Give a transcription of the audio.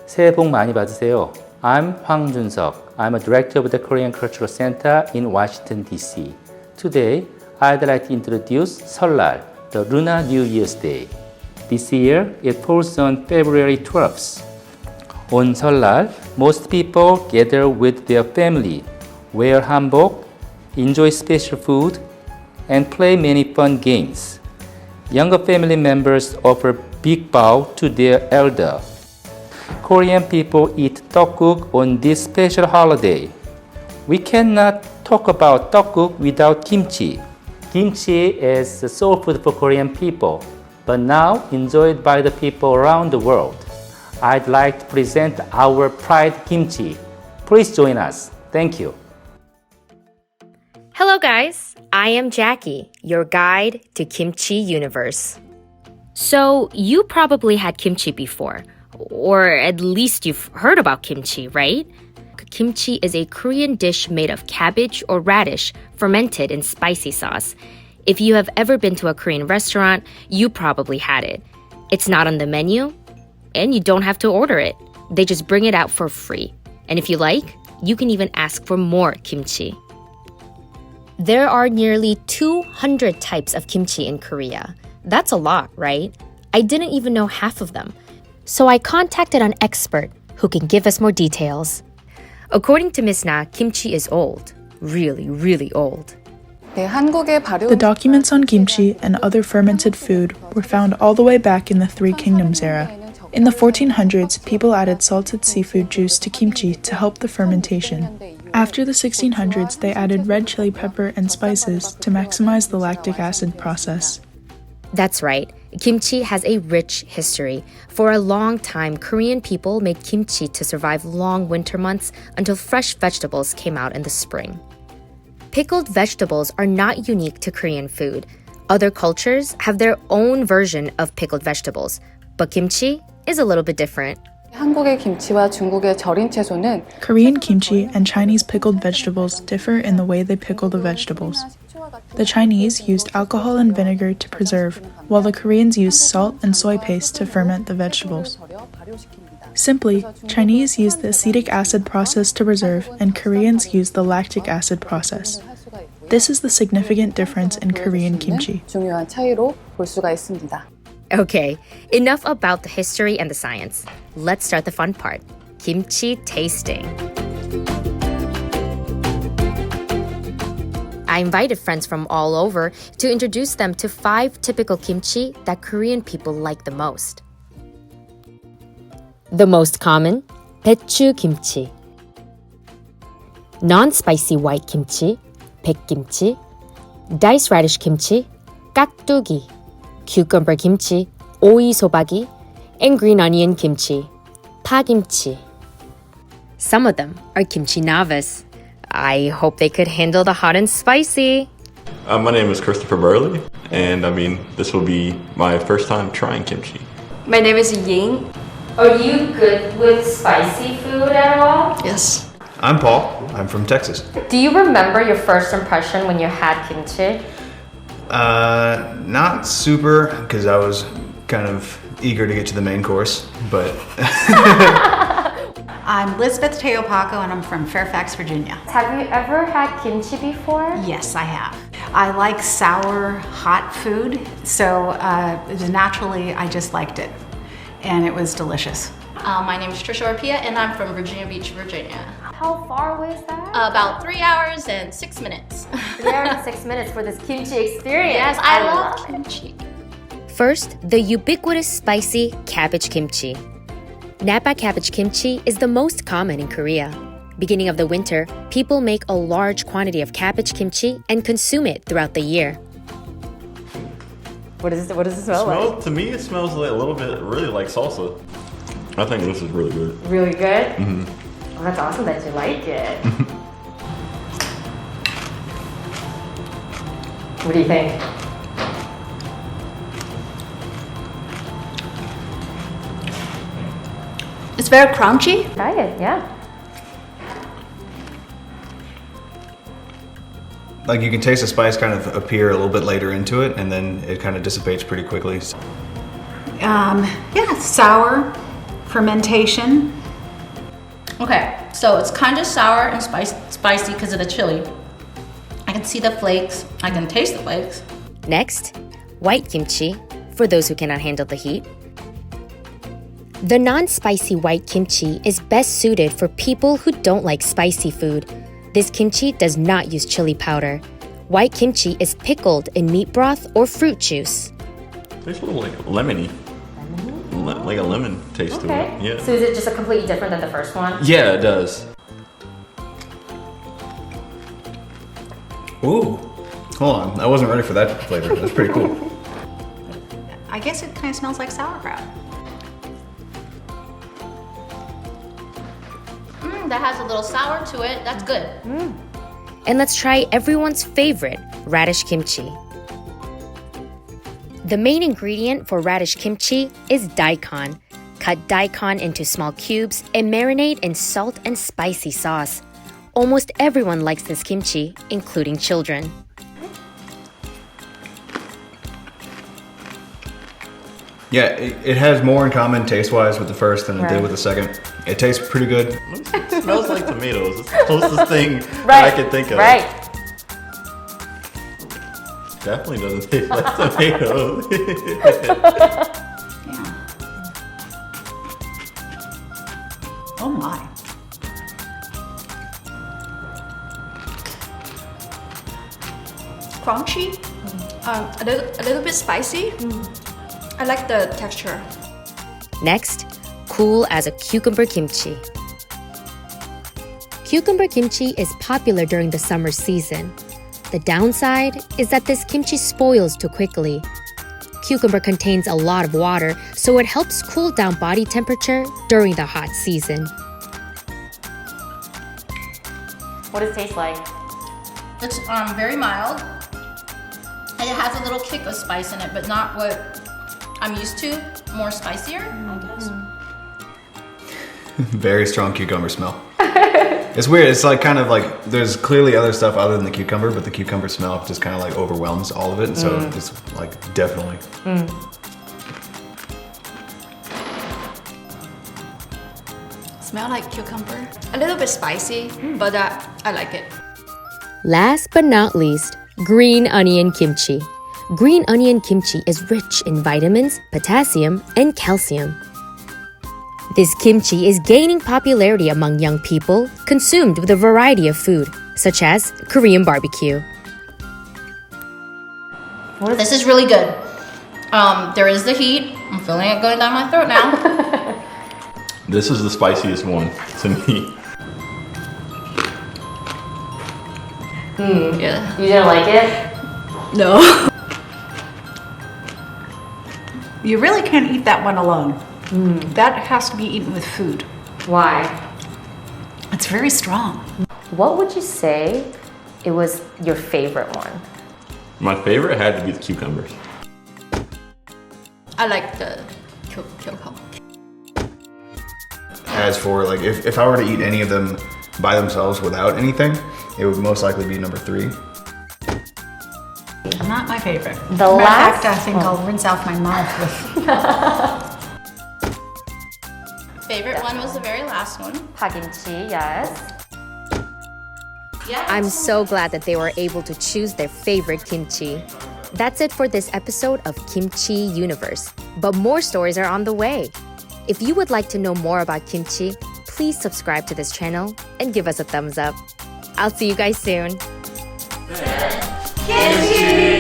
새해 복 많이 받으세요. I'm Hwang Junseok. I'm a director of the Korean Cultural Center in Washington, D.C. Today, I'd like to introduce Seollal, the Lunar New Year's Day. This year, it falls on February 12th. On Seollal, most people gather with their family, wear hanbok, enjoy special food, and play many fun games. Younger family members offer big bow to their elder. Korean people eat tteokguk on this special holiday. We cannot talk about tteokguk without kimchi. Kimchi is the soul food for Korean people, but now enjoyed by the people around the world. I'd like to present our pride kimchi. Please join us. Thank you. Hello guys, I am Jackie, your guide to Kimchi Universe. So you probably had kimchi before, or at least you've heard about kimchi, right? Kimchi is a Korean dish made of cabbage or radish fermented in spicy sauce. If you have ever been to a Korean restaurant, you probably had it. It's not on the menu, and you don't have to order it. They just bring it out for free. And if you like, you can even ask for more kimchi. There are nearly 200 types of kimchi in Korea. That's a lot, right? I didn't even know half of them. So I contacted an expert who can give us more details. According to Ms. Na, kimchi is old. Really, really old. The documents on kimchi and other fermented food were found all the way back in the Three Kingdoms era. In the 1400s, people added salted seafood juice to kimchi to help the fermentation. After the 1600s, they added red chili pepper and spices to maximize the lactic acid process. That's right. Kimchi has a rich history. For a long time, Korean people made kimchi to survive long winter months until fresh vegetables came out in the spring. Pickled vegetables are not unique to Korean food. Other cultures have their own version of pickled vegetables, but kimchi is a little bit different. Korean kimchi and Chinese pickled vegetables differ in the way they pickle the vegetables. The Chinese used alcohol and vinegar to preserve, while the Koreans used salt and soy paste to ferment the vegetables. Simply, Chinese used the acetic acid process to preserve, and Koreans used the lactic acid process. This is the significant difference in Korean kimchi. Okay, enough about the history and the science. Let's start the fun part, kimchi tasting. I invited friends from all over to introduce them to 5 typical kimchi that Korean people like the most. The most common, 배추 kimchi. Non-spicy white kimchi, 백김치. Diced radish kimchi, 깍두기. Cucumber kimchi, 오이소박이, and green onion kimchi, 파김치. Some of them are kimchi novice. I hope they could handle the hot and spicy. My name is Christopher Burley, and this will be my first time trying kimchi. My name is Ying. Are you good with spicy food at all? Yes. I'm Paul. I'm from Texas. Do you remember your first impression when you had kimchi? Not super, because I was kind of eager to get to the main course, but... I'm Lisbeth Teopaco, and I'm from Fairfax, Virginia. Have you ever had kimchi before? Yes, I have. I like sour, hot food, so naturally I just liked it, and it was delicious. My name is Trisha Orpia, and I'm from Virginia Beach, Virginia. How far away is that? About 3 hours and 6 minutes. 3 hours and 6 minutes for this kimchi experience. Yes, I love kimchi. First, the ubiquitous spicy cabbage kimchi. Napa cabbage kimchi is the most common in Korea. Beginning of the winter, people make a large quantity of cabbage kimchi and consume it throughout the year. What does it smell like? To me, it smells like a little bit, really like salsa. I think this is really good. Really good? Mm-hmm. Oh, that's awesome that you like it. What do you think? It's very crunchy. Try it, yeah. Like you can taste the spice kind of appear a little bit later into it, and then it kind of dissipates pretty quickly. Yeah, sour, Fermentation. Okay, so it's kind of sour and spicy because of the chili. I can see the flakes. I can taste the flakes. Next, white kimchi, for those who cannot handle the heat. The non-spicy white kimchi is best suited for people who don't like spicy food. This kimchi does not use chili powder. White kimchi is pickled in meat broth or fruit juice. Tastes a little like lemony. Like a lemon taste to it. Yeah. So is it just a completely different than the first one? Yeah, it does. Ooh. Hold on. I wasn't ready for that flavor. That's pretty cool. I guess it kind of smells like sauerkraut. That has a little sour to it. That's good. And let's try everyone's favorite, radish kimchi. The main ingredient for radish kimchi is daikon. Cut daikon into small cubes and marinate in salt and spicy sauce. Almost everyone likes this kimchi, including children. Yeah, it has more in common taste-wise with the first than it did with the second. It tastes pretty good. It smells like tomatoes. It's the closest thing that I can think of. Right. Definitely doesn't taste like tomatoes. Oh my. Crunchy, a little bit spicy. I like the texture. Next, cool as a cucumber kimchi. Cucumber kimchi is popular during the summer season. The downside is that this kimchi spoils too quickly. Cucumber contains a lot of water, so it helps cool down body temperature during the hot season. What does it taste like? It's very mild. And it has a little kick of spice in it, but not what I'm used to. More spicier, I guess. Very strong cucumber smell. It's weird. It's like kind of like there's clearly other stuff other than the cucumber, but the cucumber smell just kind of like overwhelms all of it, and so it's like definitely. Smell like cucumber. A little bit spicy, but I like it. Last but not least, green onion kimchi. Green onion kimchi is rich in vitamins, potassium, and calcium. This kimchi is gaining popularity among young people, consumed with a variety of food, such as Korean barbecue. This is really good. There is the heat. I'm feeling it going down my throat now. This is the spiciest one to me. Yeah. You didn't like it? No. You really can't eat that one alone. That has to be eaten with food. Why? It's very strong. What would you say it was your favorite one? My favorite had to be the cucumbers. I like the cucumber. As for like, if I were to eat any of them by themselves without anything, it would most likely be number 3. Not my favorite. The Matter of last fact, I think I'll rinse off my mouth with. Favorite one was the very last one. Kimchi, yes. Yeah. I'm so glad that they were able to choose their favorite kimchi. That's it for this episode of Kimchi Universe, but more stories are on the way. If you would like to know more about kimchi, please subscribe to this channel and give us a thumbs up. I'll see you guys soon. Kimchi!